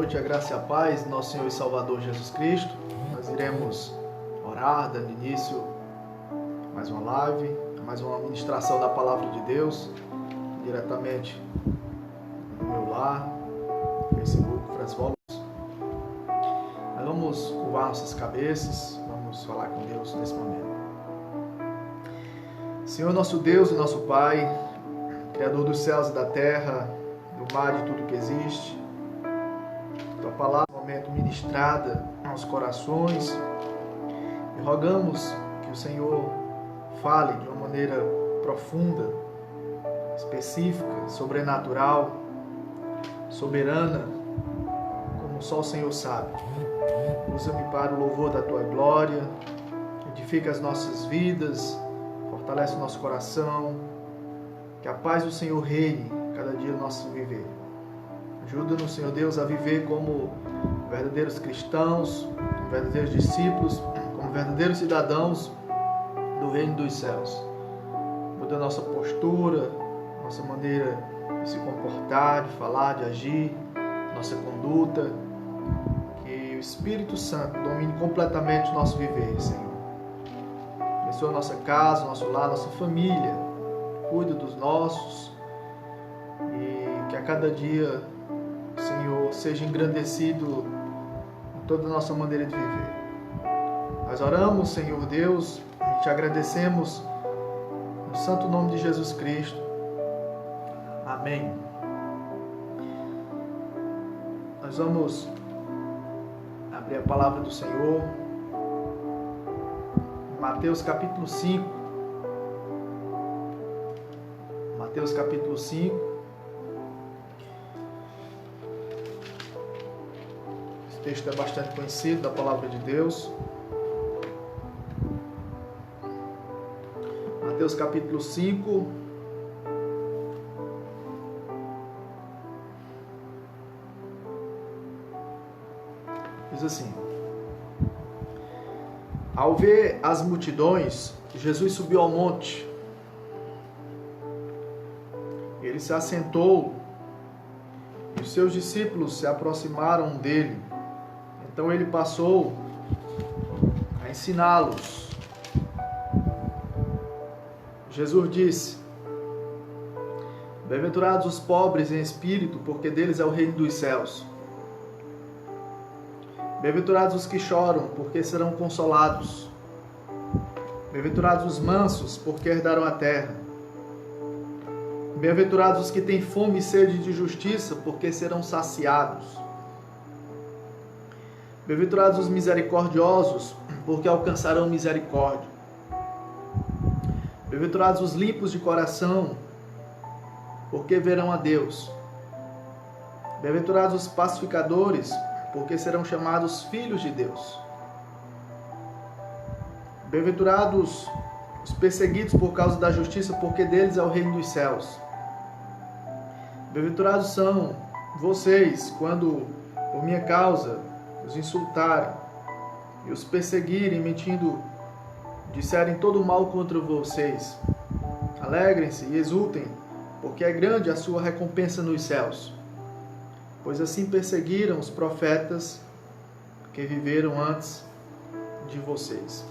noite, a graça e a paz do nosso Senhor e Salvador Jesus Cristo. Nós iremos orar, dando início a mais uma live, a mais uma ministração da Palavra de Deus, diretamente no meu lar, Facebook, Transvolus. Nós vamos curvar nossas cabeças, vamos falar com Deus nesse momento. Senhor, nosso Deus e nosso Pai, Criador dos céus e da terra, do mar e de tudo que existe, Tua palavra, no momento ministrada aos corações, e rogamos que o Senhor fale de uma maneira profunda, específica, sobrenatural, soberana, como só o Senhor sabe. Usa-me para o louvor da Tua glória, edifica as nossas vidas, fortalece o nosso coração, que a paz do Senhor reine cada dia no nosso viver. Ajuda-nos, Senhor Deus, a viver como verdadeiros cristãos, verdadeiros discípulos, como verdadeiros cidadãos do reino dos céus. Muda a nossa postura, nossa maneira de se comportar, de falar, de agir, nossa conduta. Que o Espírito Santo domine completamente o nosso viver, Senhor. Abençoa a nossa casa, nosso lar, nossa família. Cuida dos nossos. E que a cada dia, Senhor, seja engrandecido em toda a nossa maneira de viver. Nós oramos, Senhor Deus, e te agradecemos no santo nome de Jesus Cristo. Amém. Nós vamos abrir a palavra do Senhor em Mateus capítulo 5. Mateus capítulo 5. Esse texto é bastante conhecido da palavra de Deus. Mateus capítulo 5. Diz assim: Ao ver as multidões, Jesus subiu ao monte. Ele se assentou e os seus discípulos se aproximaram dele. Então ele passou a ensiná-los. Jesus disse: Bem-aventurados os pobres em espírito, porque deles é o reino dos céus. Bem-aventurados os que choram, porque serão consolados. Bem-aventurados os mansos, porque herdarão a terra. Bem-aventurados os que têm fome e sede de justiça, porque serão saciados. Bem-aventurados os misericordiosos, porque alcançarão misericórdia. Bem-aventurados os limpos de coração, porque verão a Deus. Bem-aventurados os pacificadores, porque serão chamados filhos de Deus. Bem-aventurados os perseguidos por causa da justiça, porque deles é o reino dos céus. Bem-aventurados são vocês, quando por minha causa os insultarem e os perseguirem, mentindo, disserem todo mal contra vocês. Alegrem-se e exultem, porque é grande a sua recompensa nos céus. Pois assim perseguiram os profetas que viveram antes de vocês.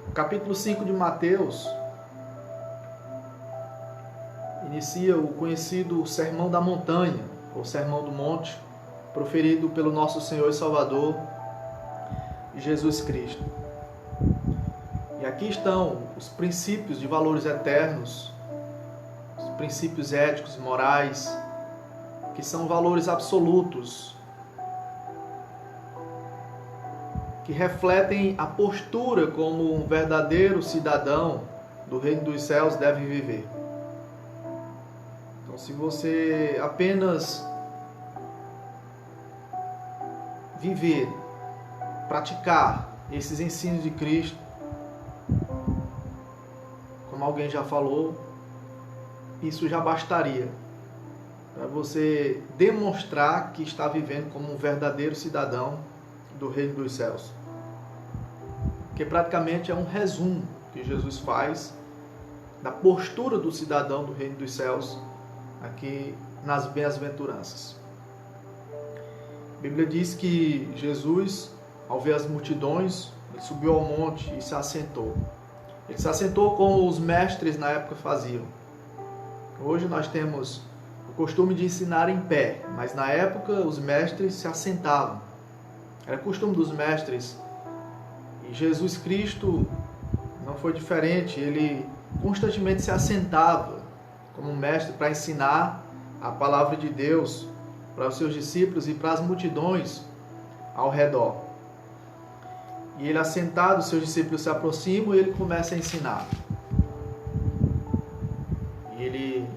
O capítulo 5 de Mateus inicia o conhecido Sermão da Montanha, ou Sermão do Monte, proferido pelo nosso Senhor e Salvador, Jesus Cristo. E aqui estão os princípios de valores eternos, os princípios éticos e morais, que são valores absolutos, que refletem a postura como um verdadeiro cidadão do reino dos céus deve viver. Então, se você apenas viver, praticar esses ensinos de Cristo, como alguém já falou, isso já bastaria para você demonstrar que está vivendo como um verdadeiro cidadão do reino dos céus. Que praticamente é um resumo que Jesus faz da postura do cidadão do reino dos céus aqui nas bem-aventuranças. A Bíblia diz que Jesus, ao ver as multidões, ele subiu ao monte e se assentou. Ele se assentou como os mestres na época faziam. Hoje nós temos o costume de ensinar em pé, mas na época os mestres se assentavam. Era costume dos mestres. E Jesus Cristo não foi diferente. Ele constantemente se assentava como mestre para ensinar a palavra de Deus para os seus discípulos e para as multidões ao redor. E ele assentado, os seus discípulos se aproximam e ele começa a ensinar. E ele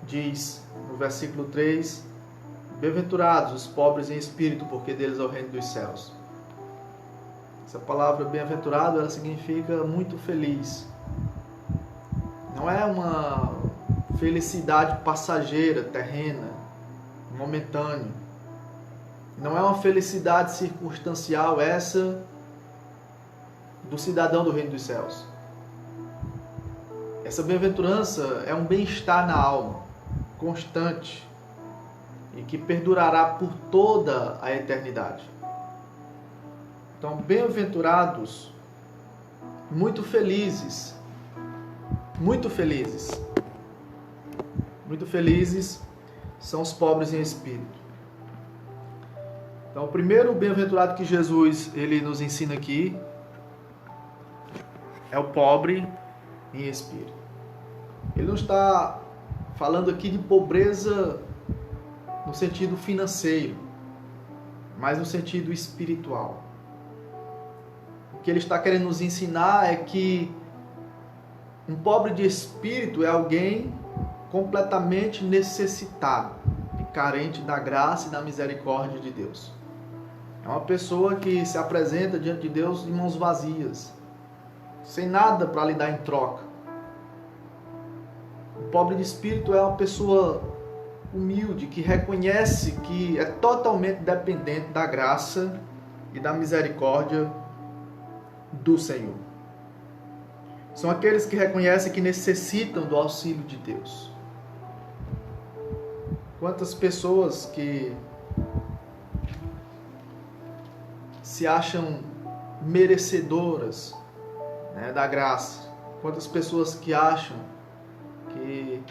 diz no versículo 3: bem-aventurados os pobres em espírito, porque deles é o reino dos céus. Essa palavra bem-aventurado, ela significa muito feliz. Não é uma felicidade passageira, terrena, momentânea. Não é uma felicidade circunstancial essa do cidadão do reino dos céus. Essa bem-aventurança é um bem-estar na alma, constante, e que perdurará por toda a eternidade. Então, bem-aventurados, muito felizes, muito felizes. Muito felizes são os pobres em espírito. Então, o primeiro bem-aventurado que Jesus ele nos ensina aqui é o pobre em espírito. Ele não está falando aqui de pobreza no sentido financeiro, mas no sentido espiritual. O que ele está querendo nos ensinar é que um pobre de espírito é alguém completamente necessitado e carente da graça e da misericórdia de Deus. É uma pessoa que se apresenta diante de Deus de mãos vazias, sem nada para lhe dar em troca. O pobre de espírito é uma pessoa humilde, que reconhece que é totalmente dependente da graça e da misericórdia do Senhor. São aqueles que reconhecem que necessitam do auxílio de Deus. Quantas pessoas que se acham merecedoras, né, da graça. Quantas pessoas que acham que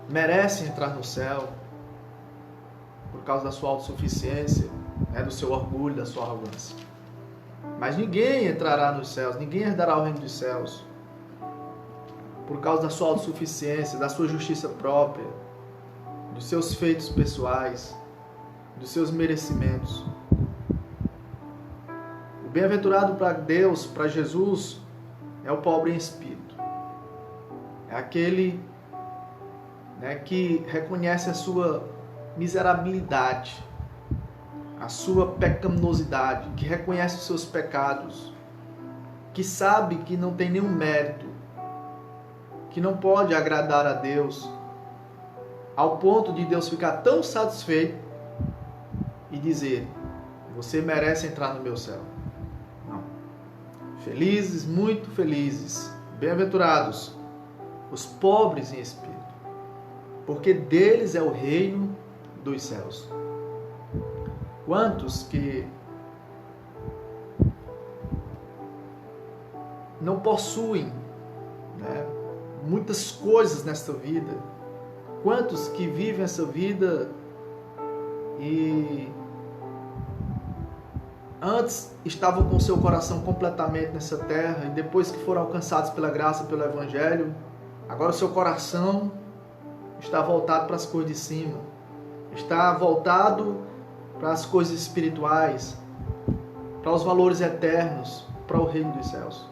merecem entrar no céu por causa da sua autossuficiência, né, do seu orgulho, da sua arrogância. Mas ninguém entrará nos céus, ninguém herdará o reino dos céus por causa da sua autossuficiência, da sua justiça própria, dos seus feitos pessoais, dos seus merecimentos. O bem-aventurado para Deus, para Jesus, é o pobre em espírito. É aquele, né, que reconhece a sua miserabilidade, a sua pecaminosidade, que reconhece os seus pecados, que sabe que não tem nenhum mérito, que não pode agradar a Deus, ao ponto de Deus ficar tão satisfeito e dizer: você merece entrar no meu céu. Não. Felizes, muito felizes, bem-aventurados os pobres em espírito, porque deles é o reino dos céus. Quantos que não possuem, né, muitas coisas nesta vida? Quantos que vivem essa vida e antes estavam com seu coração completamente nessa terra e depois que foram alcançados pela graça, pelo Evangelho, agora o seu coração está voltado para as coisas de cima, está voltado para as coisas espirituais, para os valores eternos, para o reino dos céus.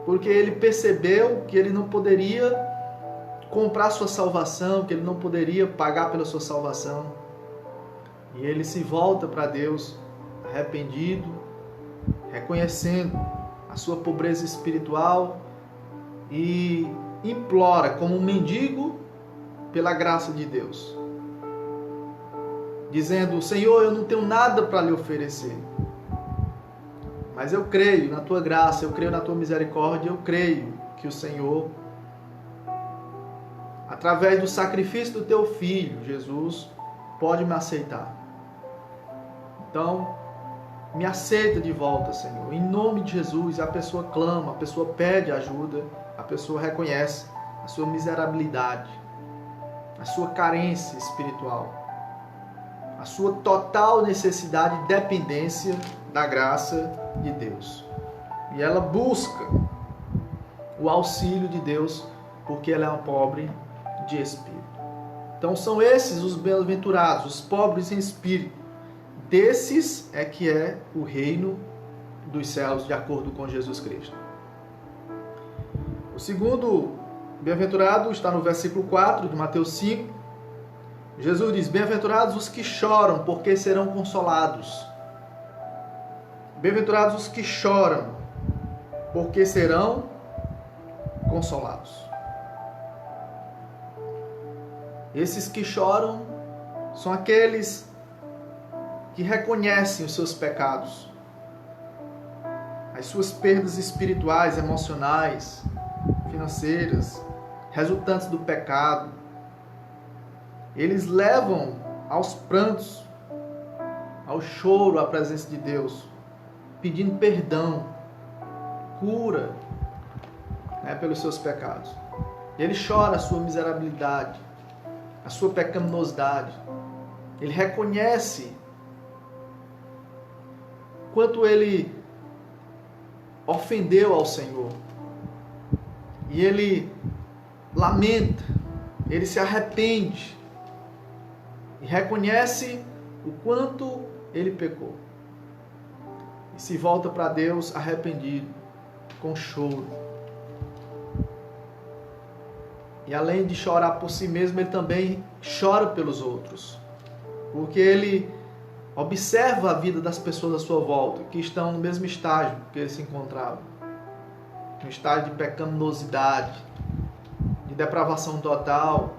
Porque ele percebeu que ele não poderia comprar sua salvação, que ele não poderia pagar pela sua salvação. E ele se volta para Deus arrependido, reconhecendo a sua pobreza espiritual e implora como um mendigo pela graça de Deus, dizendo: Senhor, eu não tenho nada para lhe oferecer, mas eu creio na tua graça, eu creio na tua misericórdia, eu creio que o Senhor, através do sacrifício do teu filho, Jesus pode me aceitar. Então, me aceita de volta, Senhor. Em nome de Jesus, a pessoa clama, a pessoa pede ajuda, a pessoa reconhece a sua miserabilidade, a sua carência espiritual, a sua total necessidade e dependência da graça de Deus. E ela busca o auxílio de Deus porque ela é uma pobre de espírito. Então são esses os bem-aventurados, os pobres em espírito. Desses é que é o reino dos céus, de acordo com Jesus Cristo. O segundo bem-aventurado está no versículo 4 de Mateus 5. Jesus diz: bem-aventurados os que choram, porque serão consolados. Bem-aventurados os que choram, porque serão consolados. Esses que choram são aqueles que reconhecem os seus pecados, as suas perdas espirituais, emocionais, financeiras, resultantes do pecado. Eles levam aos prantos, ao choro, à presença de Deus, pedindo perdão, cura, pelos seus pecados. Ele chora a sua miserabilidade, a sua pecaminosidade. Ele reconhece quanto ele ofendeu ao Senhor. E ele lamenta, ele se arrepende e reconhece o quanto ele pecou. E se volta para Deus arrependido, com choro. E além de chorar por si mesmo, ele também chora pelos outros. Porque ele observa a vida das pessoas à sua volta, que estão no mesmo estágio que ele se encontrava. Um estágio de pecaminosidade, de depravação total.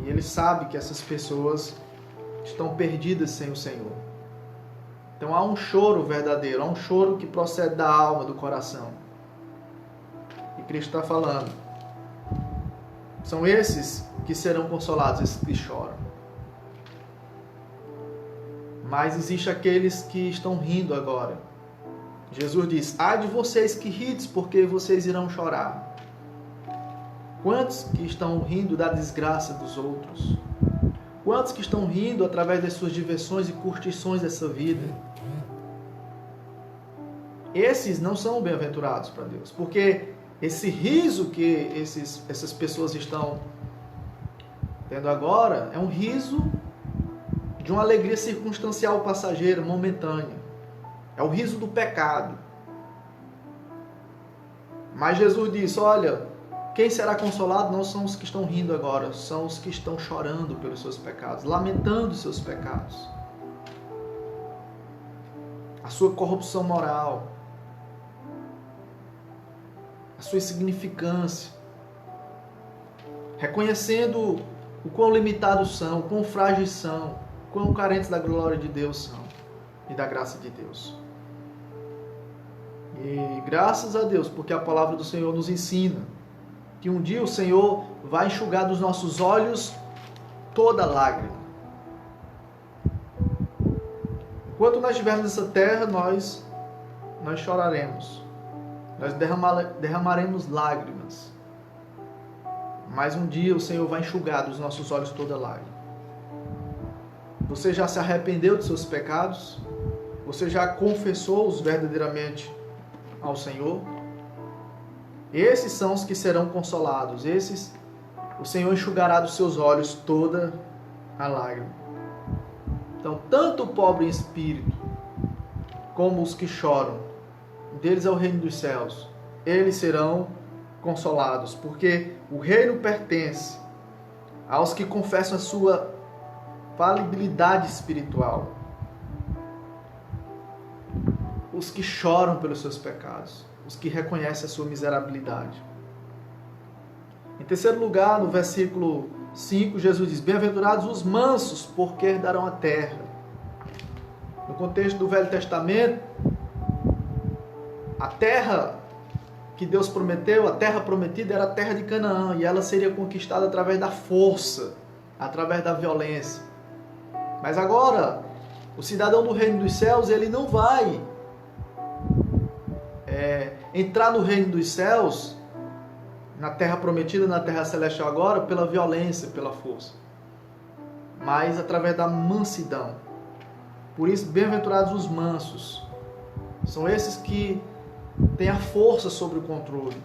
E ele sabe que essas pessoas estão perdidas sem o Senhor. Então há um choro verdadeiro, há um choro que procede da alma, do coração. E Cristo está falando: são esses que serão consolados, esses que choram. Mas existe aqueles que estão rindo agora. Jesus diz: ai de vocês que rides, porque vocês irão chorar. Quantos que estão rindo da desgraça dos outros? Quantos que estão rindo através das suas diversões e curtições dessa vida? Esses não são bem-aventurados para Deus, porque esse riso que essas pessoas estão tendo agora é um riso de uma alegria circunstancial, passageira, momentânea. É o riso do pecado. Mas Jesus disse: olha, quem será consolado não são os que estão rindo agora, são os que estão chorando pelos seus pecados, lamentando os seus pecados, a sua corrupção moral, a sua insignificância, reconhecendo o quão limitados são, o quão frágeis são, o quão carentes da glória de Deus são e da graça de Deus. E graças a Deus, porque a palavra do Senhor nos ensina que um dia o Senhor vai enxugar dos nossos olhos toda lágrima. Enquanto nós estivermos nessa terra, nós choraremos. Nós derramaremos lágrimas. Mas um dia o Senhor vai enxugar dos nossos olhos toda lágrima. Você já se arrependeu de seus pecados? Você já confessou-os verdadeiramente ao Senhor? Esses são os que serão consolados. Esses o Senhor enxugará dos seus olhos toda a lágrima. Então, tanto o pobre em espírito como os que choram, deles é o reino dos céus. Eles serão consolados, porque o reino pertence aos que confessam a sua falibilidade espiritual, os que choram pelos seus pecados, os que reconhecem a sua miserabilidade. Em terceiro lugar, no versículo 5, Jesus diz: bem-aventurados os mansos, porque herdarão a terra. No contexto do Velho Testamento, a terra que Deus prometeu, a terra prometida era a terra de Canaã, e ela seria conquistada através da força, através da violência. Mas agora, o cidadão do reino dos céus, ele não vai entrar no reino dos céus, na terra prometida, na terra celestial agora, pela violência, pela força, mas através da mansidão. Por isso, bem-aventurados os mansos. São esses que têm a força sobre o controle.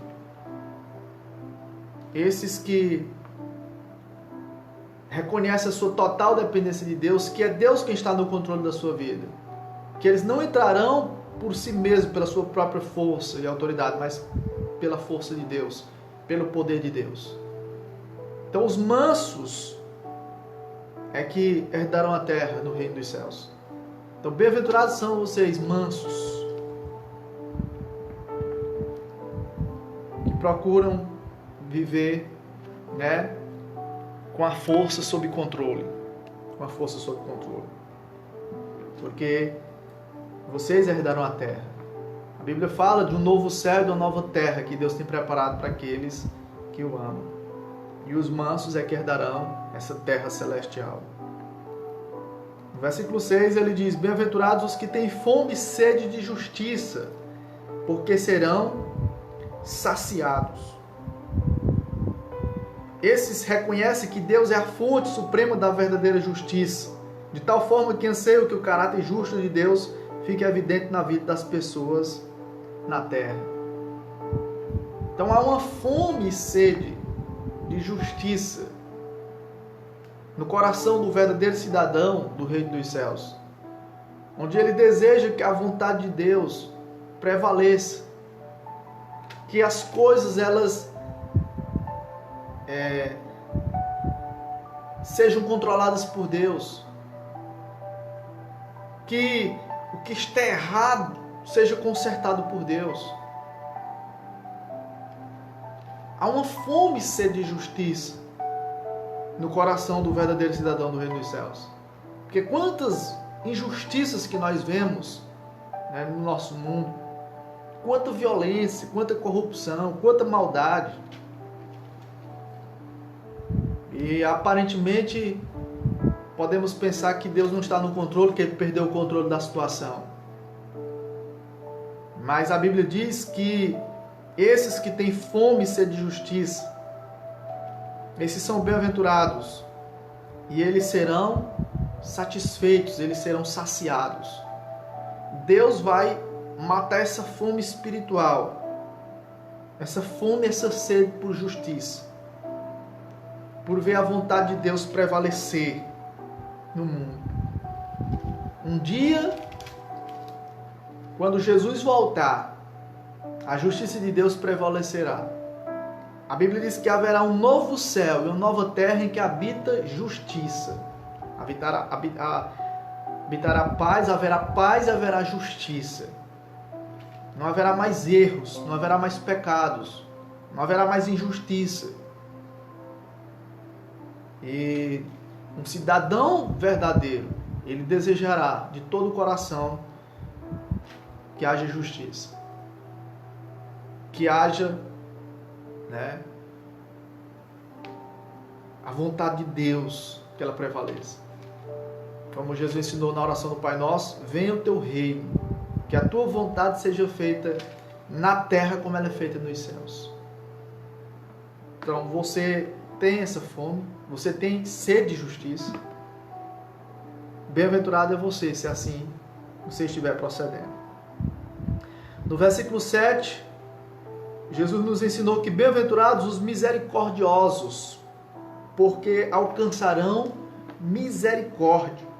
Esses que reconhecem a sua total dependência de Deus, que é Deus quem está no controle da sua vida. Que eles não entrarão por si mesmos, pela sua própria força e autoridade, mas pela força de Deus, pelo poder de Deus. Então os mansos é que herdarão a terra no reino dos céus. Então bem-aventurados são vocês, mansos, que procuram viver, com a força sob controle. Com a força sob controle. Porque vocês herdarão a terra. A Bíblia fala de um novo céu e de uma nova terra que Deus tem preparado para aqueles que o amam. E os mansos é que herdarão essa terra celestial. No versículo 6 ele diz: bem-aventurados os que têm fome e sede de justiça, porque serão saciados. Esses reconhecem que Deus é a fonte suprema da verdadeira justiça, de tal forma que anseiam que o caráter justo de Deus fique evidente na vida das pessoas na terra. Então há uma fome e sede de justiça no coração do verdadeiro cidadão do reino dos céus, onde ele deseja que a vontade de Deus prevaleça, que as coisas elas sejam controladas por Deus, que o que está errado seja consertado por Deus. Há uma fome e sede de justiça no coração do verdadeiro cidadão do reino dos céus. Porque quantas injustiças que nós vemos no nosso mundo, quanta violência, quanta corrupção, quanta maldade. E aparentemente podemos pensar que Deus não está no controle, que Ele perdeu o controle da situação. Mas a Bíblia diz que esses que têm fome e sede de justiça, esses são bem-aventurados. E eles serão satisfeitos, eles serão saciados. Deus vai matar essa fome espiritual, essa fome, essa sede por justiça, por ver a vontade de Deus prevalecer no mundo. Um dia, quando Jesus voltar, a justiça de Deus prevalecerá. A Bíblia diz que haverá um novo céu e uma nova terra em que habita justiça. Habitará paz e haverá justiça. Não haverá mais erros, não haverá mais pecados, não haverá mais injustiça. E um cidadão verdadeiro, ele desejará de todo o coração que haja justiça, que haja a vontade de Deus, que ela prevaleça. Como Jesus ensinou na oração do Pai Nosso: venha o teu reino, que a tua vontade seja feita na terra como ela é feita nos céus. Então você tem essa fome, você tem sede de justiça. Bem-aventurado é você, se assim você estiver procedendo. No versículo 7, Jesus nos ensinou que bem-aventurados os misericordiosos, porque alcançarão misericórdia.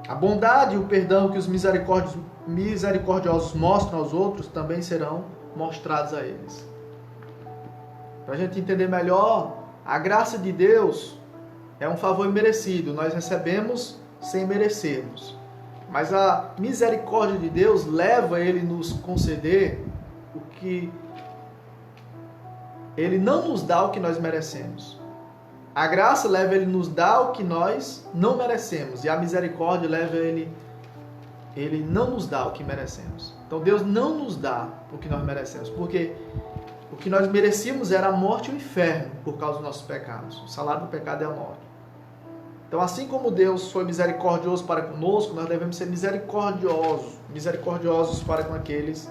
A bondade e o perdão que os misericordiosos mostram aos outros também serão mostrados a eles. Para a gente entender melhor, a graça de Deus é um favor imerecido, nós recebemos sem merecermos. Mas a misericórdia de Deus leva Ele nos conceder o que Ele não nos dá o que nós merecemos. A graça leva Ele nos dar o que nós não merecemos. E a misericórdia leva Ele Ele não nos dá o que merecemos. Então Deus não nos dá o que nós merecemos, porque o que nós merecíamos era a morte e o inferno por causa dos nossos pecados. O salário do pecado é a morte. Então, assim como Deus foi misericordioso para conosco, nós devemos ser misericordiosos para com aqueles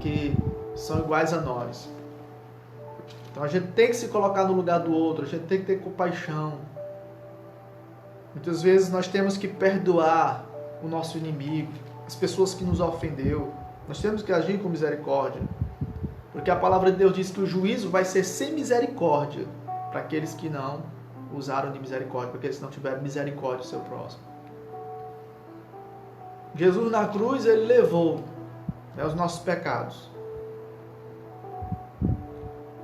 que são iguais a nós. Então, a gente tem que se colocar no lugar do outro, a gente tem que ter compaixão. Muitas vezes nós temos que perdoar o nosso inimigo, as pessoas que nos ofendeu. Nós temos que agir com misericórdia, porque a palavra de Deus diz que o juízo vai ser sem misericórdia para aqueles que não usaram de misericórdia, para aqueles que não tiveram misericórdia do seu próximo. Jesus na cruz, ele levou os nossos pecados.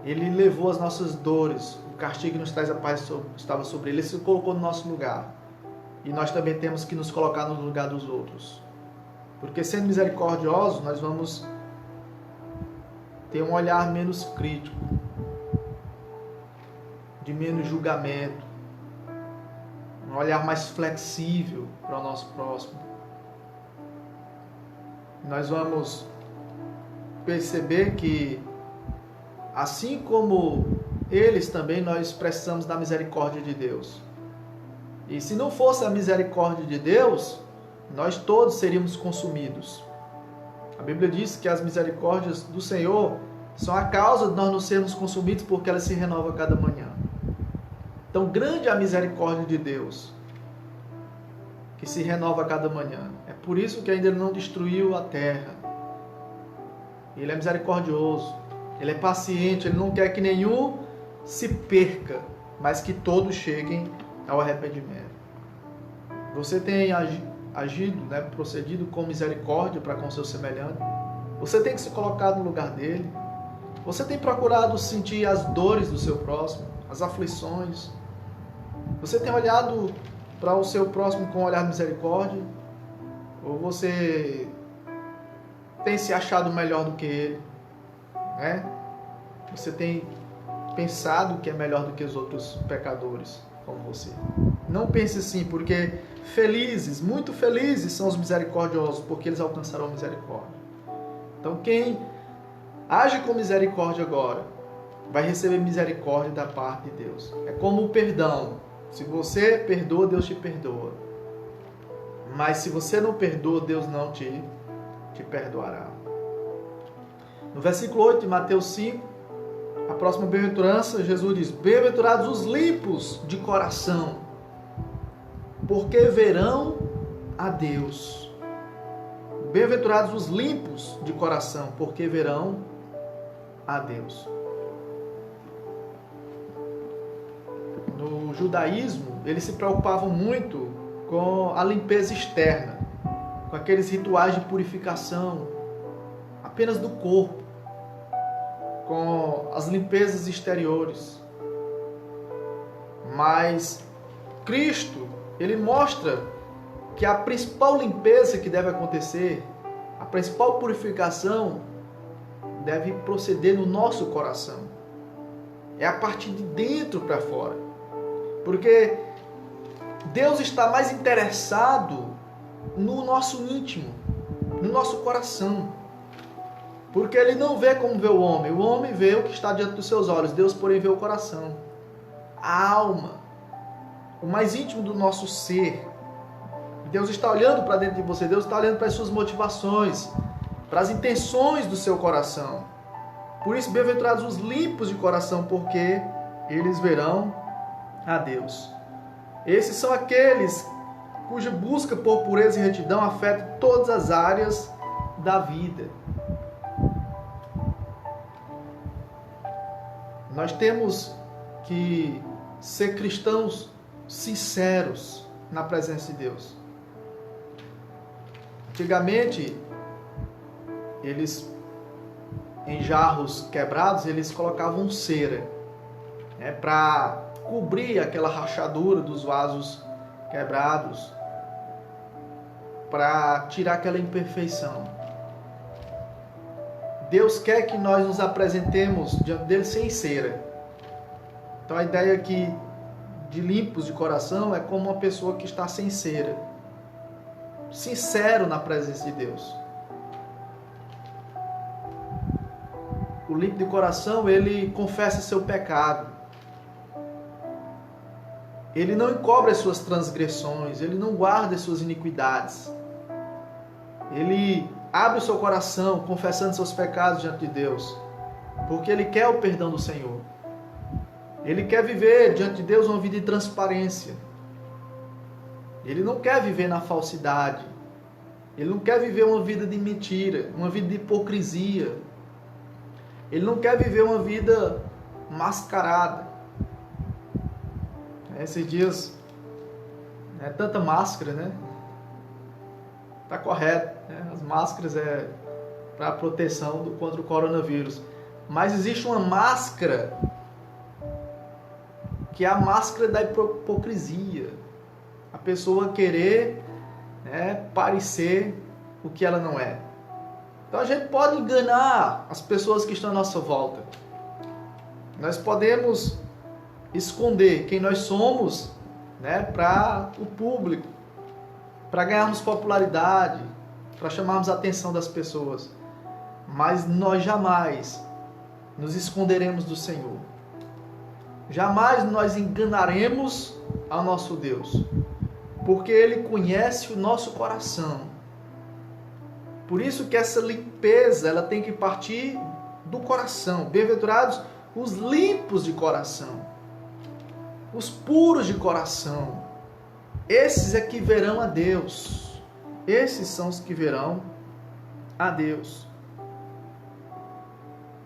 Ele levou as nossas dores, o castigo que nos traz a paz estava sobre ele. Ele se colocou no nosso lugar. E nós também temos que nos colocar no lugar dos outros. Porque sendo misericordiosos, nós vamos ter um olhar menos crítico, de menos julgamento, um olhar mais flexível para o nosso próximo. Nós vamos perceber que, assim como eles também, nós precisamos da misericórdia de Deus. E se não fosse a misericórdia de Deus, nós todos seríamos consumidos. A Bíblia diz que as misericórdias do Senhor são a causa de nós não sermos consumidos, porque elas se renovam a cada manhã. Então, grande é a misericórdia de Deus, que se renova a cada manhã. É por isso que ainda Ele não destruiu a terra. Ele é misericordioso, Ele é paciente, Ele não quer que nenhum se perca, mas que todos cheguem ao arrependimento. Você tem agido, procedido com misericórdia para com o seu semelhante? Você tem que se colocar no lugar dele? Você tem procurado sentir as dores do seu próximo, as aflições? Você tem olhado para o seu próximo com um olhar de misericórdia? Ou você tem se achado melhor do que ele? Você tem pensado que é melhor do que os outros pecadores como você? Não pense assim, porque felizes, muito felizes são os misericordiosos, porque eles alcançarão a misericórdia. Então quem age com misericórdia agora vai receber misericórdia da parte de Deus. É como o perdão. Se você perdoa, Deus te perdoa. Mas se você não perdoa, Deus não te perdoará. No versículo 8 de Mateus 5, a próxima bem-aventurança, Jesus diz: bem-aventurados os limpos de coração, porque verão a Deus. Bem-aventurados os limpos de coração, porque verão a Deus. No judaísmo, eles se preocupavam muito com a limpeza externa, com aqueles rituais de purificação apenas do corpo, com as limpezas exteriores. Mas Cristo, Ele mostra que a principal limpeza que deve acontecer, a principal purificação, deve proceder no nosso coração. É a partir de dentro para fora. Porque Deus está mais interessado no nosso íntimo, no nosso coração. Porque Ele não vê como vê o homem vê o que está diante dos seus olhos, Deus, porém, vê o coração, a alma, o mais íntimo do nosso ser. Deus está olhando para dentro de você, Deus está olhando para as suas motivações, para as intenções do seu coração. Por isso, bem-aventurados os limpos de coração, porque eles verão a Deus. Esses são aqueles cuja busca por pureza e retidão afeta todas as áreas da vida. Nós temos que ser cristãos sinceros na presença de Deus. Antigamente, eles, em jarros quebrados, eles colocavam cera, para cobrir aquela rachadura dos vasos quebrados, para tirar aquela imperfeição. Deus quer que nós nos apresentemos diante dele sem cera. Então a ideia aqui de limpos de coração é como uma pessoa que está sem cera. sincero na presença de Deus. O limpo de coração, ele confessa seu pecado. Ele não encobre as suas transgressões, ele não guarda as suas iniquidades. Ele abre o seu coração, confessando seus pecados diante de Deus, porque ele quer o perdão do Senhor. Ele quer viver diante de Deus uma vida de transparência. Ele não quer viver na falsidade. Ele não quer viver uma vida de mentira, uma vida de hipocrisia. Ele não quer viver uma vida mascarada. Esses dias, é tanta máscara, né? Tá correto, né? As máscaras é para proteção contra o coronavírus. Mas existe uma máscara que é a máscara da hipocrisia. A pessoa querer, né, parecer o que ela não é. Então a gente pode enganar as pessoas que estão à nossa volta. Nós podemos esconder quem nós somos, né, para o público, para ganharmos popularidade, para chamarmos a atenção das pessoas. Mas nós jamais nos esconderemos do Senhor. Jamais nós enganaremos ao nosso Deus, porque Ele conhece o nosso coração. Por isso que essa limpeza, ela tem que partir do coração. Bem-aventurados os limpos de coração, os puros de coração. Esses é que verão a Deus. Esses são os que verão a Deus.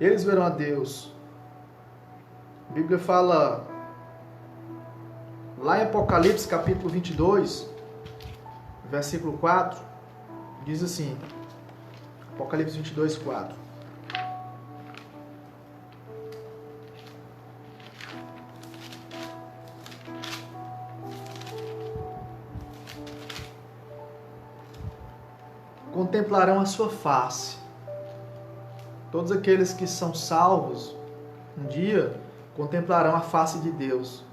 Eles verão a Deus. A Bíblia fala lá em Apocalipse capítulo 22, versículo 4, diz assim, Apocalipse 22, 4. Contemplarão a sua face. Todos aqueles que são salvos, um dia contemplarão a face de Deus.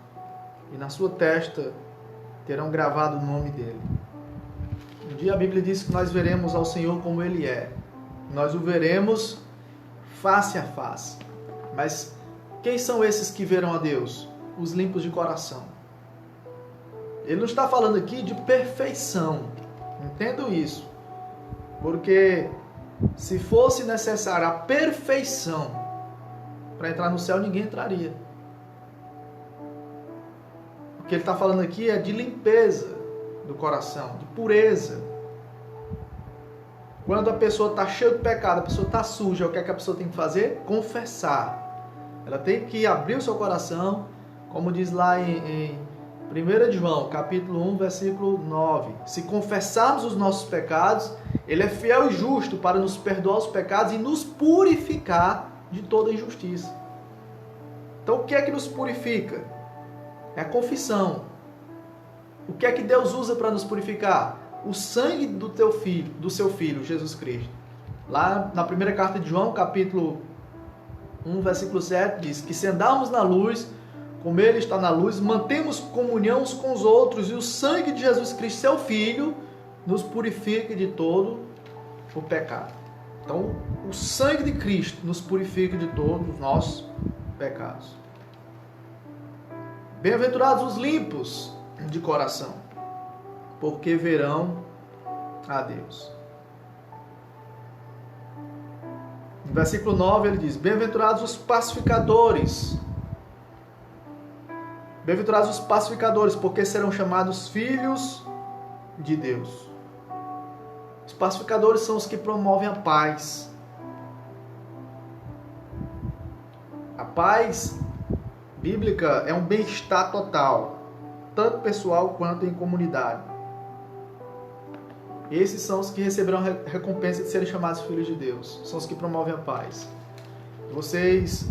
E na sua testa terão gravado o nome dele. Um dia a Bíblia diz que nós veremos ao Senhor como Ele é. Nós o veremos face a face. Mas quem são esses que verão a Deus? Os limpos de coração. Ele não está falando aqui de perfeição. Entendam isso. Porque se fosse necessária a perfeição para entrar no céu, ninguém entraria. O que ele está falando aqui é de limpeza do coração, de pureza. Quando a pessoa está cheia de pecado, a pessoa está suja, o que é que a pessoa tem que fazer? Confessar. Ela tem que abrir o seu coração, como diz lá em 1 João, capítulo 1, versículo 9. Se confessarmos os nossos pecados, Ele é fiel e justo para nos perdoar os pecados e nos purificar de toda injustiça. Então o que é que nos purifica? É a confissão. O que é que Deus usa para nos purificar? O sangue do teu filho, do seu Filho, Jesus Cristo. Lá na primeira carta de João, capítulo 1, versículo 7, diz que se andarmos na luz, como Ele está na luz, mantemos comunhão uns com os outros, e o sangue de Jesus Cristo, seu Filho, nos purifica de todo o pecado. Então, o sangue de Cristo nos purifica de todos os nossos pecados. Bem-aventurados os limpos de coração, porque verão a Deus. No versículo 9 ele diz: bem-aventurados os pacificadores. Bem-aventurados os pacificadores, porque serão chamados filhos de Deus. Os pacificadores são os que promovem a paz. A paz bíblica é um bem-estar total, tanto pessoal quanto em comunidade. Esses são os que receberão a recompensa de serem chamados filhos de Deus. São os que promovem a paz. Vocês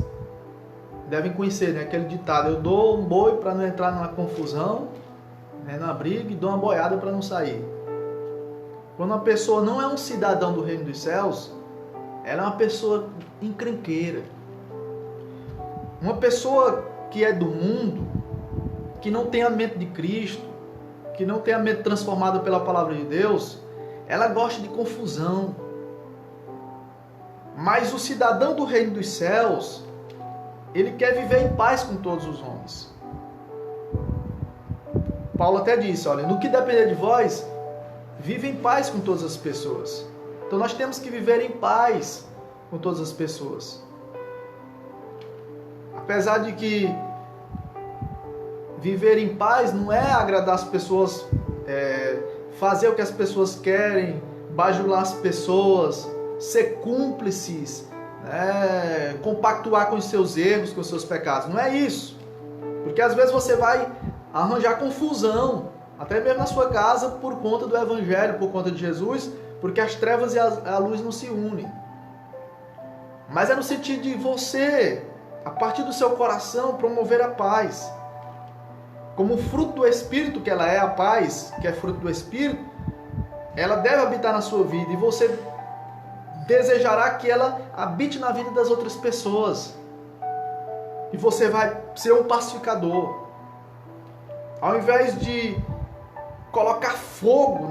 devem conhecer, né, aquele ditado: eu dou um boi para não entrar numa confusão, né, numa briga, e dou uma boiada para não sair. Quando uma pessoa não é um cidadão do reino dos céus, ela é uma pessoa encrenqueira. Uma pessoa que é do mundo, que não tem a mente de Cristo, que não tem a mente transformada pela palavra de Deus, ela gosta de confusão. Mas o cidadão do reino dos céus, ele quer viver em paz com todos os homens. Paulo até disse, olha, no que depender de vós, vive em paz com todas as pessoas. Então nós temos que viver em paz com todas as pessoas. Apesar de que viver em paz não é agradar as pessoas, fazer o que as pessoas querem, bajular as pessoas, ser cúmplices, compactuar com os seus erros, com os seus pecados. Não é isso. Porque às vezes você vai arranjar confusão, até mesmo na sua casa, por conta do Evangelho, por conta de Jesus, porque as trevas e a luz não se unem. Mas é no sentido de você, a partir do seu coração, promover a paz. Como fruto do Espírito, que ela é a paz, que é fruto do Espírito, ela deve habitar na sua vida e você desejará que ela habite na vida das outras pessoas. E você vai ser um pacificador. Ao invés de colocar fogo,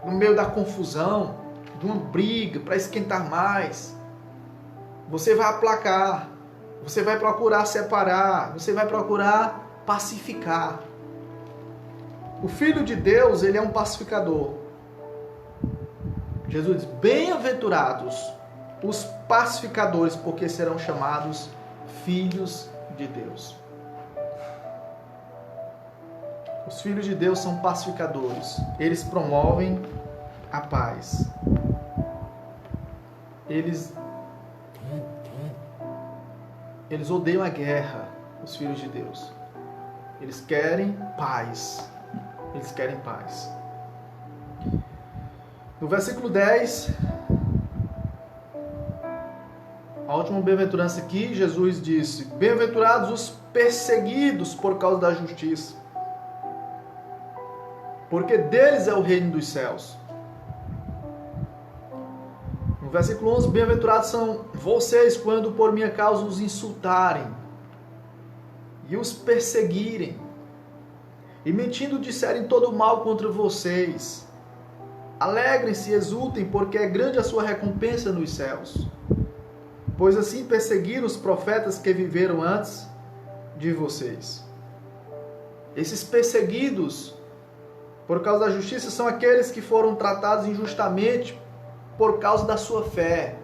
no meio da confusão, de uma briga, para esquentar mais, você vai aplacar, você vai procurar separar, você vai procurar pacificar. O Filho de Deus, ele é um pacificador. Jesus diz, bem-aventurados os pacificadores, porque serão chamados filhos de Deus. Os filhos de Deus são pacificadores. Eles promovem a paz. Eles odeiam a guerra, os filhos de Deus. Eles querem paz. Eles querem paz. No versículo 10, a última bem-aventurança aqui, Jesus disse, bem-aventurados os perseguidos por causa da justiça, porque deles é o reino dos céus. No versículo 11, bem-aventurados são vocês quando por minha causa os insultarem e os perseguirem, e mentindo disserem todo mal contra vocês. Alegrem-se e exultem, porque é grande a sua recompensa nos céus. Pois assim perseguiram os profetas que viveram antes de vocês. Esses perseguidos por causa da justiça são aqueles que foram tratados injustamente por causa da sua fé.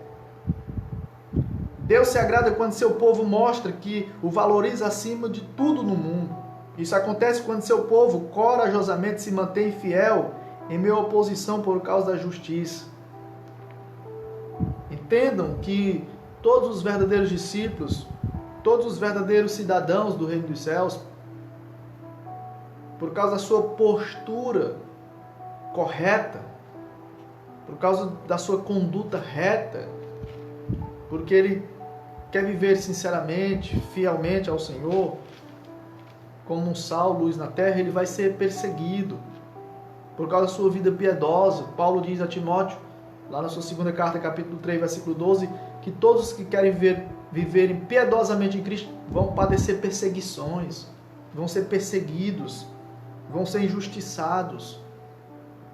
Deus se agrada quando seu povo mostra que o valoriza acima de tudo no mundo. Isso acontece quando seu povo corajosamente se mantém fiel em meio à oposição por causa da justiça. Entendam que todos os verdadeiros discípulos, todos os verdadeiros cidadãos do reino dos céus, por causa da sua postura correta, por causa da sua conduta reta, porque ele quer viver sinceramente, fielmente ao Senhor, como um sal, luz na terra, ele vai ser perseguido. Por causa da sua vida piedosa, Paulo diz a Timóteo, lá na sua segunda carta, capítulo 3, versículo 12, que todos os que querem viverem piedosamente em Cristo vão padecer perseguições, vão ser perseguidos, vão ser injustiçados,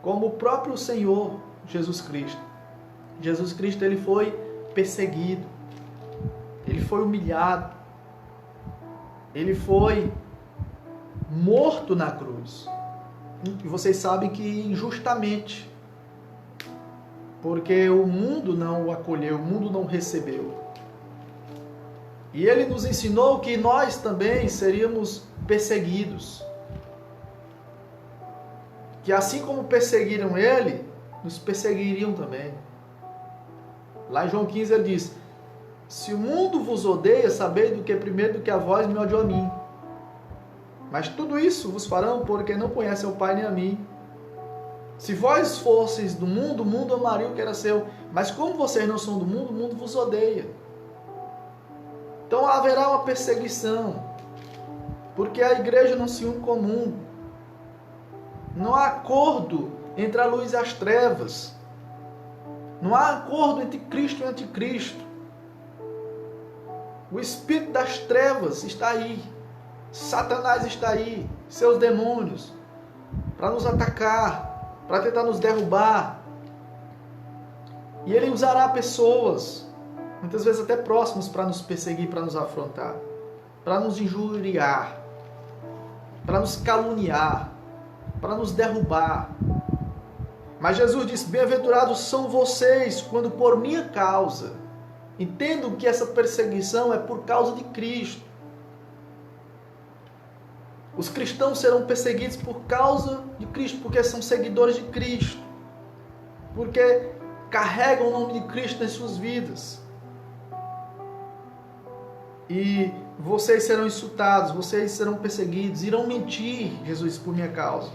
como o próprio Senhor Jesus Cristo. Jesus Cristo, ele foi perseguido, ele foi humilhado, ele foi morto na cruz. E vocês sabem que injustamente, porque o mundo não o acolheu, o mundo não o recebeu. E ele nos ensinou que nós também seríamos perseguidos. Que assim como perseguiram ele, nos perseguiriam também. Lá em João 15 ele diz, se o mundo vos odeia, sabei do que primeiro do que a vós me odiou a mim. Mas tudo isso vos farão porque não conhecem o Pai nem a mim. Se vós fosseis do mundo, o mundo amaria o que era seu. Mas como vocês não são do mundo, o mundo vos odeia. Então haverá uma perseguição. Porque a igreja não se une com o mundo. Não há acordo entre a luz e as trevas. Não há acordo entre Cristo e anticristo. O espírito das trevas está aí. Satanás está aí, seus demônios, para nos atacar, para tentar nos derrubar, E Ele usará pessoas, muitas vezes até próximas, para nos perseguir, para nos afrontar, para nos injuriar, para nos caluniar, para nos derrubar. Mas Jesus disse: bem-aventurados são vocês quando por minha causa. Entendam que essa perseguição é por causa de Cristo. Os cristãos serão perseguidos por causa de Cristo, porque são seguidores de Cristo, porque carregam o nome de Cristo nas suas vidas. E vocês serão insultados, vocês serão perseguidos, irão mentir, Jesus, por minha causa.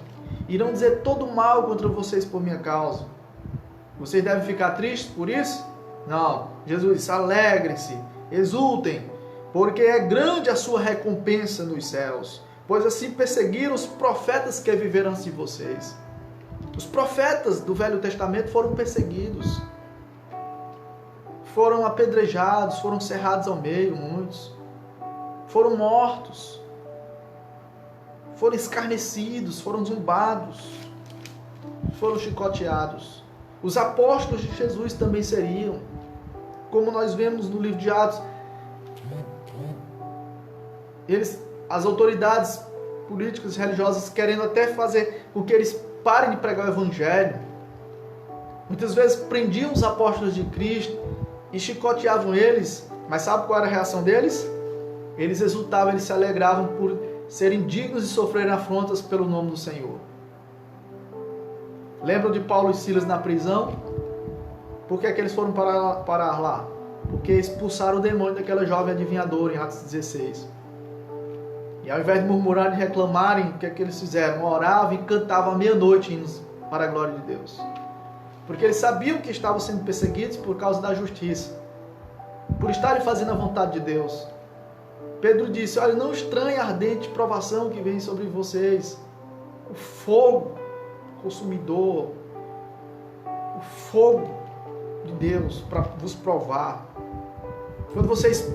Irão dizer todo mal contra vocês por minha causa. Vocês devem ficar tristes por isso? Não. Jesus disse: alegrem-se, exultem, porque é grande a sua recompensa nos céus. Pois assim perseguiram os profetas que viveram antes de vocês. Os profetas do Velho Testamento foram perseguidos. Foram apedrejados, foram cerrados ao meio, muitos. Foram mortos. Foram escarnecidos, foram zombados. Foram chicoteados. Os apóstolos de Jesus também seriam. Como nós vemos no livro de Atos. As autoridades políticas e religiosas querendo até fazer com que eles parem de pregar o Evangelho. Muitas vezes prendiam os apóstolos de Cristo e chicoteavam eles. Mas sabe qual era a reação deles? Eles exultavam, eles se alegravam por serem dignos de sofrerem afrontas pelo nome do Senhor. Lembram de Paulo e Silas na prisão? Por que é que eles foram parar lá? Porque expulsaram o demônio daquela jovem adivinhadora em Atos 16. E ao invés de murmurarem e reclamarem, o que é que eles fizeram? Oravam e cantavam à meia-noite hinos para a glória de Deus. Porque eles sabiam que estavam sendo perseguidos por causa da justiça. Por estarem fazendo a vontade de Deus. Pedro disse: olha, não estranhe a ardente provação que vem sobre vocês. O fogo consumidor. O fogo de Deus para vos provar. Quando vocês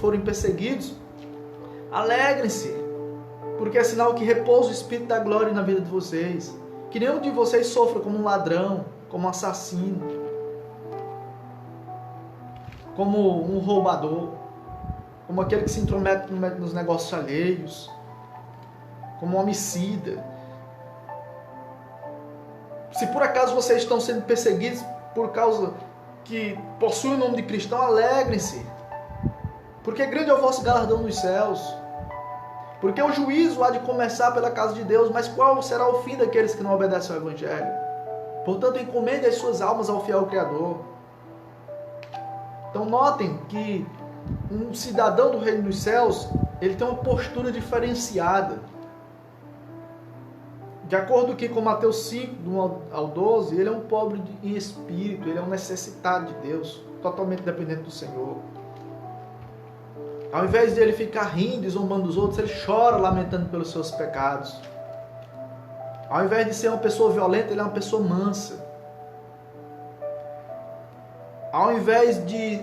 forem perseguidos, alegrem-se, porque é sinal que repousa o Espírito da glória na vida de vocês. Que nenhum de vocês sofra como um ladrão, como um assassino, como um roubador, como aquele que se intromete nos negócios alheios, como um homicida. Se por acaso vocês estão sendo perseguidos por causa que possuem o nome de cristão, alegrem-se, porque grande é o vosso galardão nos céus. Porque o juízo há de começar pela casa de Deus, mas qual será o fim daqueles que não obedecem ao Evangelho? Portanto, encomende as suas almas ao fiel Criador. Então notem que um cidadão do reino dos céus, ele tem uma postura diferenciada. De acordo com Mateus 5, do 1 ao 12, ele é um pobre em espírito, ele é um necessitado de Deus, totalmente dependente do Senhor. Ao invés de ele ficar rindo e zombando dos outros, ele chora lamentando pelos seus pecados. Ao invés de ser uma pessoa violenta, ele é uma pessoa mansa. Ao invés de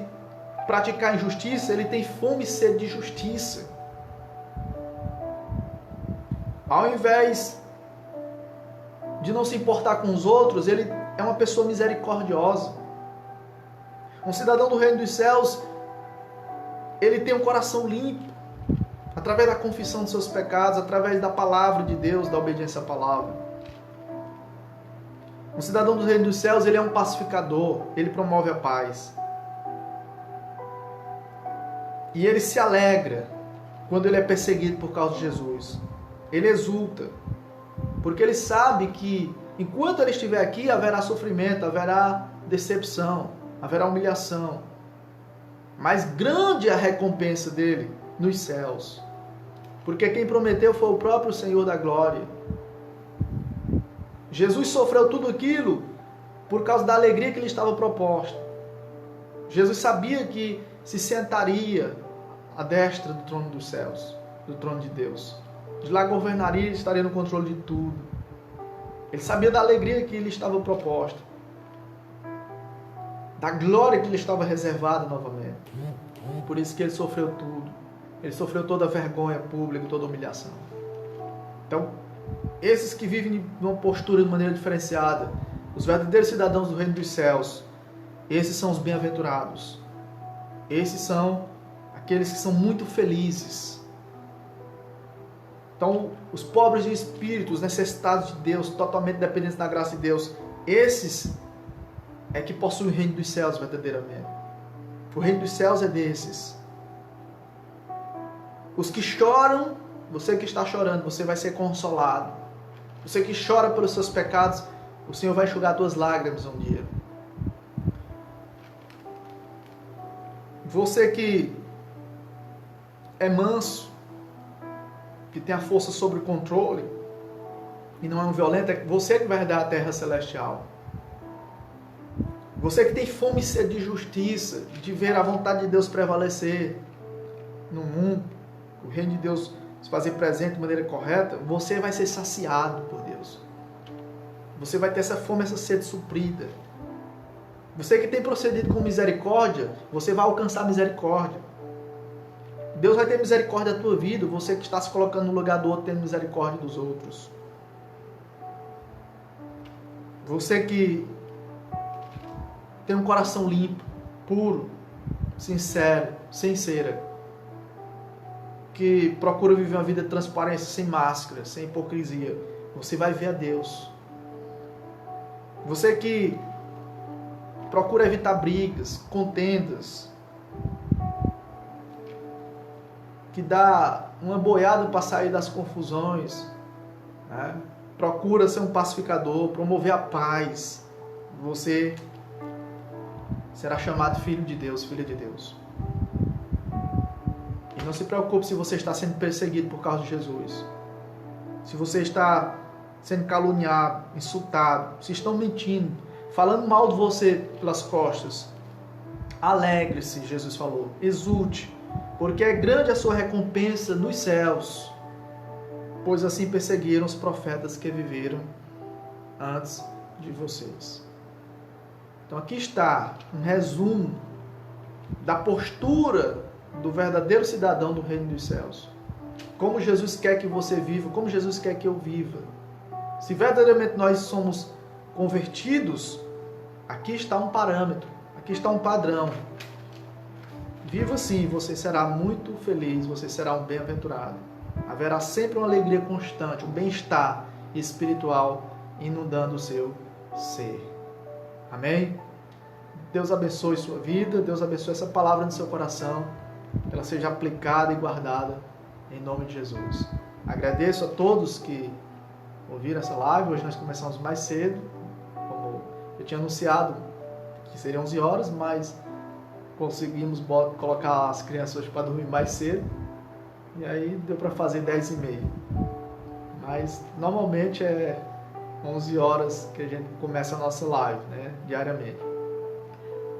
praticar injustiça, ele tem fome e sede de justiça. Ao invés de não se importar com os outros, ele é uma pessoa misericordiosa. Um cidadão do reino dos céus, ele tem um coração limpo, através da confissão dos seus pecados, através da palavra de Deus, da obediência à palavra. Um cidadão do reino dos céus, ele é um pacificador, ele promove a paz. E ele se alegra quando ele é perseguido por causa de Jesus. Ele exulta, porque ele sabe que enquanto ele estiver aqui, haverá sofrimento, haverá decepção, haverá humilhação. Mas grande é a recompensa dele nos céus. Porque quem prometeu foi o próprio Senhor da glória. Jesus sofreu tudo aquilo por causa da alegria que lhe estava proposta. Jesus sabia que se sentaria à destra do trono dos céus, do trono de Deus. De lá governaria e estaria no controle de tudo. Ele sabia da alegria que lhe estava proposta, da glória que lhe estava reservada novamente. Por isso que ele sofreu tudo. Ele sofreu toda a vergonha pública, toda a humilhação. Então, esses que vivem numa postura de maneira diferenciada, os verdadeiros cidadãos do reino dos céus, Esses são os bem-aventurados. Esses são aqueles que são muito felizes. Então, os pobres de espírito, os necessitados de Deus, totalmente dependentes da graça de Deus, esses é que possuem o reino dos céus verdadeiramente. O reino dos céus é desses. Os que choram, você que está chorando, você vai ser consolado. Você que chora pelos seus pecados, o Senhor vai enxugar tuas lágrimas um dia. Você que é manso, que tem a força sobre o controle e não é um violento, é você que vai herdar a terra celestial. Você que tem fome e sede de justiça, de ver a vontade de Deus prevalecer no mundo, o reino de Deus se fazer presente de maneira correta, você vai ser saciado por Deus. Você vai ter essa fome, essa sede suprida. Você que tem procedido com misericórdia, você vai alcançar misericórdia. Deus vai ter misericórdia da tua vida, você que está se colocando no lugar do outro, tendo misericórdia dos outros. Você que tem um coração limpo, puro, sincero, sem cera, que procura viver uma vida de transparência, sem máscara, sem hipocrisia, você vai ver a Deus. Você que procura evitar brigas, contendas, que dá uma boiada para sair das confusões, né? Procura ser um pacificador, promover a paz, você será chamado filho de Deus, filha de Deus. E não se preocupe se você está sendo perseguido por causa de Jesus. Se você está sendo caluniado, insultado, se estão mentindo, falando mal de você pelas costas, alegre-se, Jesus falou, exulte, porque é grande a sua recompensa nos céus, pois assim perseguiram os profetas que viveram antes de vocês. Então aqui está um resumo da postura do verdadeiro cidadão do reino dos céus. Como Jesus quer que você viva, como Jesus quer que eu viva. Se verdadeiramente nós somos convertidos, aqui está um parâmetro, aqui está um padrão. Viva assim, você será muito feliz, você será um bem-aventurado. Haverá sempre uma alegria constante, um bem-estar espiritual inundando o seu ser. Amém? Deus abençoe sua vida, Deus abençoe essa palavra no seu coração, que ela seja aplicada e guardada em nome de Jesus. Agradeço a todos que ouviram essa live. Hoje nós começamos mais cedo, como eu tinha anunciado que seriam 11 horas, mas conseguimos colocar as crianças hoje para dormir mais cedo, e aí deu para fazer 10h30. Mas normalmente é 11 horas que a gente começa a nossa live, né, diariamente.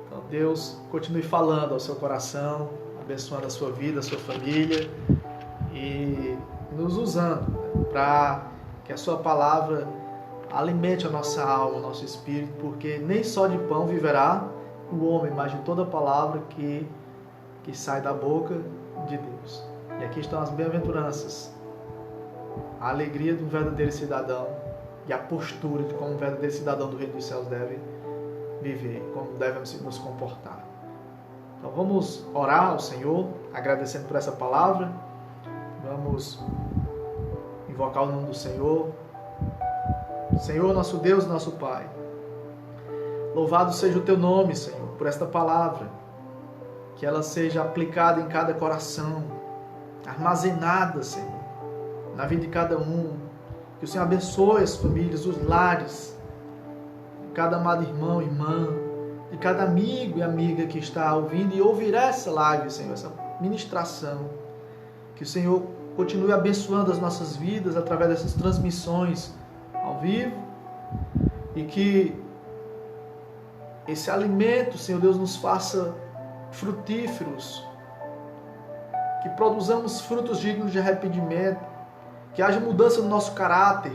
Então Deus continue falando ao seu coração, abençoando a sua vida, a sua família e nos usando, né, para que a sua palavra alimente a nossa alma, o nosso espírito, porque nem só de pão viverá o homem, mas de toda palavra que sai da boca de Deus. E aqui estão as bem-aventuranças, a alegria do verdadeiro cidadão e a postura de como um verdadeiro cidadão do reino dos céus deve viver, como devemos nos comportar. Então vamos orar ao Senhor, agradecendo por essa palavra. Vamos invocar o nome do Senhor. Senhor, nosso Deus, nosso Pai, louvado seja o Teu nome, Senhor, por esta palavra, que ela seja aplicada em cada coração, armazenada, Senhor, na vida de cada um, que o Senhor abençoe as famílias, os lares, de cada amado irmão, irmã, de cada amigo e amiga que está ouvindo e ouvirá essa live, Senhor, essa ministração, que o Senhor continue abençoando as nossas vidas através dessas transmissões ao vivo, e que esse alimento, Senhor Deus, nos faça frutíferos, que produzamos frutos dignos de arrependimento, que haja mudança no nosso caráter,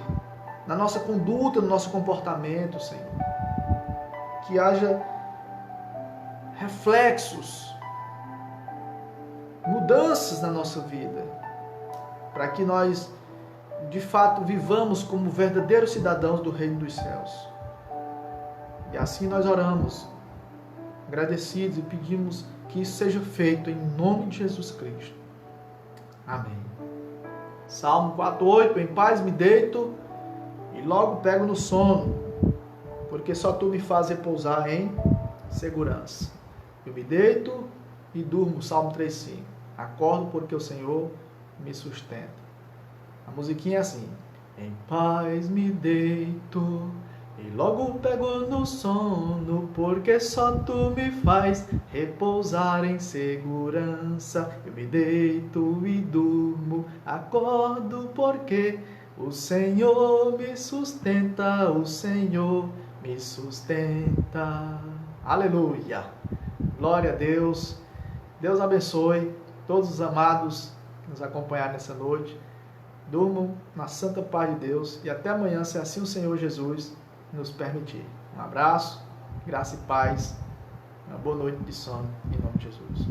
na nossa conduta, no nosso comportamento, Senhor, que haja reflexos, mudanças na nossa vida, para que nós de fato vivamos como verdadeiros cidadãos do reino dos céus. E assim nós oramos agradecidos e pedimos que isso seja feito em nome de Jesus Cristo. Amém. Salmo 4:8, em paz me deito e logo pego no sono, porque só tu me fazes repousar em segurança. Eu me deito e durmo, Salmo 3:5. Acordo porque o Senhor me sustenta. A musiquinha é assim: em paz me deito e logo pego no sono, porque só tu me faz repousar em segurança. Eu me deito e durmo, acordo porque o Senhor me sustenta, o Senhor me sustenta. Aleluia! Glória a Deus. Deus abençoe todos os amados que nos acompanharam nessa noite. Durmam na santa paz de Deus e até amanhã, se assim o Senhor Jesus nos permitir. Um abraço, graça e paz, uma boa noite de sono, em nome de Jesus.